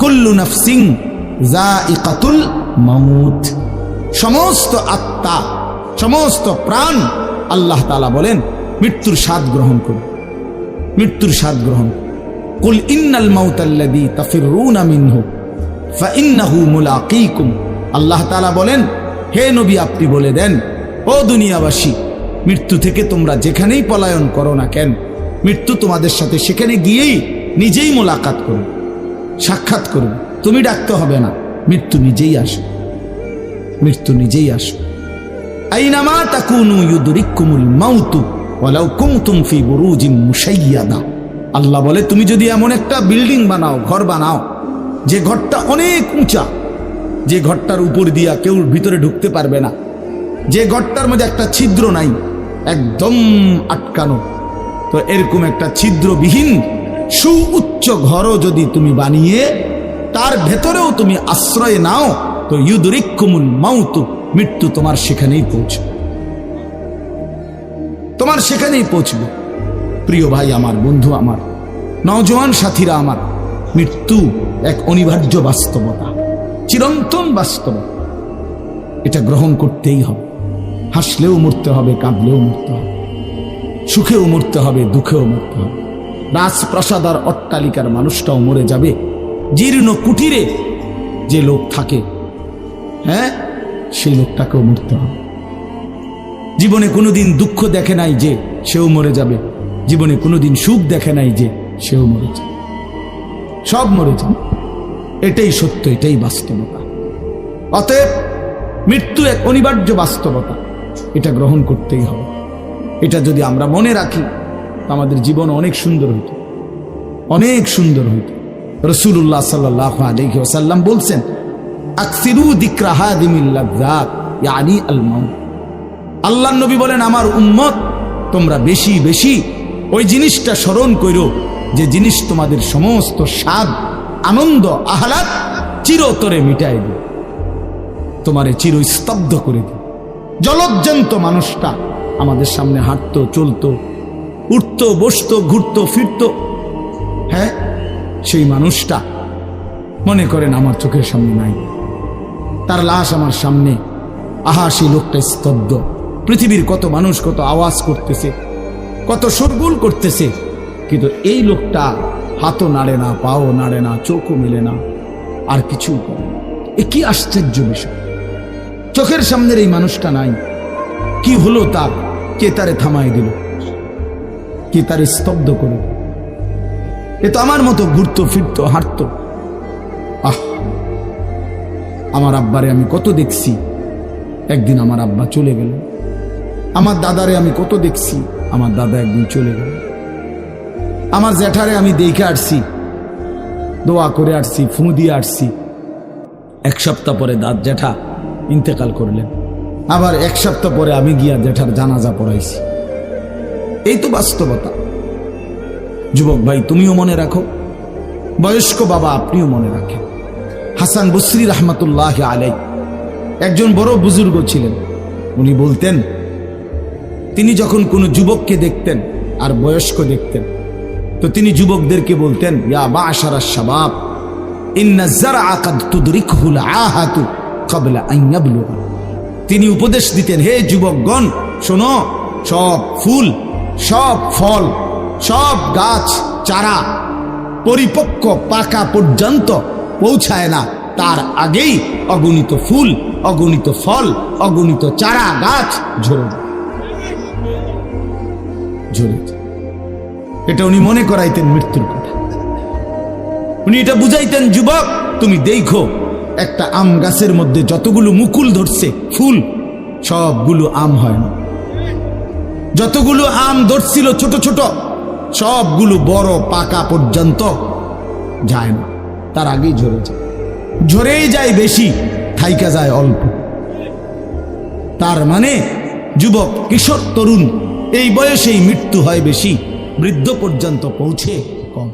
কুল্লু নাফসিন যায়িকাতুল মাউত, সমস্ত আত্মা, সমস্ত প্রাণ আল্লাহ তাআলা বলেন মৃত্যুর স্বাদ গ্রহণ করবে, মৃত্যুর স্বাদ গ্রহণ। কুল ইন্নাল মাউতাল্লাযী তাফিরুনা মিনহু ফাইন্নাহু মুলাকীকুম, আল্লাহ তাআলা বলেন হে নবী আপনি বলে দেন ও দুনিয়াবাসী, মৃত্যু থেকে তোমরা যেখানেই পলায়ন করো না কেন, মৃত্যু তোমাদের সাথে সেখানে গিয়েই নিজেই মোলাকাত করবে, সাক্ষাৎ করবে। তুমি ডাকতে হবে না, মৃত্যু নিজেই আসবে, মৃত্যু নিজেই আসবে। আইনামা তাকুনু ইউদরিকুমুল মাউতু ওয়ালাউ কুনতুম ফি বুরুজিন মুশাইয়াদা, আল্লাহ বলে তুমি যদি এমন একটা বিল্ডিং বানাও, ঘর বানাও, যে ঘরটা অনেক উঁচা, যে ঘরটার উপর দিয়া কেউ ভিতরে ঢুকতে পারবে না, যে ঘরটার মধ্যে একটা ছিদ্র নাই, একদম আটকানো, তো এরকম একটা ছিদ্রবিহীন সুউচ্চ ঘরও যদি তুমি বানিয়ে তার ভেতরেও তুমি আশ্রয় নাও, তো ইউদরিকুমুল মাউতু, মৃত্যু তোমার সেখানেই পৌঁছবে, তোমার সেখানেই পৌঁছবে। প্রিয় ভাই আমার, বন্ধু আমার, নওজোয়ান সাথীরা আমার, মৃত্যু এক অনিবার্য বাস্তবতা, চিরন্তন বাস্তবতা, এটা গ্রহণ করতেই হবে। হাসলেও মরতে হবে, কাঁদলেও মরতে হবে, সুখেও মরতে হবে, দুঃখেও মরতে হবে। রাজপ্রাসাদ আর অট্টালিকার মানুষটাও মরে যাবে, জীর্ণ কুটিরে যে লোক থাকে, হ্যাঁ, সেই লোকটাকেও মরতে হবে। জীবনে কোনোদিন দুঃখ দেখে নাই যে সেও মরে যাবে, জীবনে কোনোদিন সুখ দেখে নাই যে সেও মরে যাবে, সব মরে যাবে। এটাই সত্য, এটাই বাস্তবতা। অতএব মৃত্যু এক অনিবার্য বাস্তবতা, এটা গ্রহণ করতেই হবে। এটা যদি আমরা মনে রাখি তো আমাদের জীবন অনেক সুন্দর হইত, অনেক সুন্দর হইত। রাসূলুল্লাহ সাল্লাল্লাহু আলাইহি ওয়াসাল্লাম বলছেন আকসিরু যিকরা হাদিমিল লাযযাত ইয়ানি আল মাউত, আল্লাহর নবী বলেন আমার উম্মত তোমরা বেশি বেশি ওই জিনিসটা স্মরণ করো যে জিনিস তোমাদের সমস্ত স্বাদ, আনন্দ, আহ্লাদ চিরতরে মিটাই দিবে, তোমারে চিরস্তব্ধ করে দিবে। জলজ্জান্ত মানুষটা আমাদের সামনে হাঁটতো, চলতো, উঠতো, বসতো, ঘুরতো, ফিরতো, হ্যাঁ, সেই মানুষটা মনে করেন আমার চোখের সামনে নাই, তার লাশ আমার সামনে, আহা সেই লোকটা স্তব্ধ। পৃথিবীর কত মানুষ কত আওয়াজ করতেছে, কত শোরগোল করতেছে, কিন্তু এই লোকটা হাতও নাড়ে না, পাও নাড়ে না, চোখও মেলে না, আর কিছু করে না। এ কি আশ্চর্য বিষয়, চোখের সামনের এই মানুষটা নাই, কি হলো তার? কে তারে থামাই দিল? কে তারে স্তব্ধ করে? এ তো আমার মতো ঘুরতো, ফিরতো, হাঁটতো। আহ, আমার আব্বারে আমি কত দেখছি, একদিন আমার আব্বা চলে গেল। আমার দাদারে আমি কত দেখছি, আমার দাদা একদিন চলে গেল। আমার জ্যাঠারে আমি দেখে আসছি, দোয়া করে আসছি, ফুঁ দিয়ে আসছি। এক সপ্তাহ পরে জ্যাঠা ইন্তেকাল করলেন, আবার এক সপ্তাহ পরে আমি গিয়া জ্যাঠার জানাজা পড়াইছি। এই তো বাস্তবতা। যুবক ভাই তুমিও মনে রাখো, বয়স্ক বাবা আপনিও মনে রাখেন। হাসান বসরি রহমতুল্লাহ আলাইহি একজন বড় বুজুর্গ ছিলেন। উনি বলতেন, তিনি যখন কোনো যুবককে দেখতেন আর বয়স্ক দেখতেন, তো তিনি যুবকদেরকে বলতেন ইয়া মা'শারাশ শাবাব ইন্না যারআ কাদ তুদরিকুল আহাতু ক্বাবলা আন ইয়াবলুগা। তিনি উপদেশ দিতেন, হে যুবকগণ শোনো, সব ফুল, সব ফল, সব গাছ চারা পরিপক্ক পাকা পর্যন্ত পৌঁছায় না, তার আগেই অগণিত ফুল, অগণিত ফল, অগণিত চারা গাছ ঝরে ঝরে। এটা উনি মনে করাইতেন মৃত্যুর কথা। উনি এটা বুঝাইতেন, যুবক তুমি দেখো একটা আম গাছের মধ্যে যতগুলো মুকুল ধরছে ফুল, সবগুলো আম হয় না। যতগুলো আম ধরছিল ছোট ছোট, সবগুলো বড় পাকা পর্যন্ত যায় না, তার আগেই ঝরে যায়। ঝরেই যায় বেশি, থাইকা যায় অল্প। তার মানে যুবক, কিশোর, তরুণ এই বয়সেই মৃত্যু হয় বেশি, বৃদ্ধ পর্যন্ত পৌঁছে কম।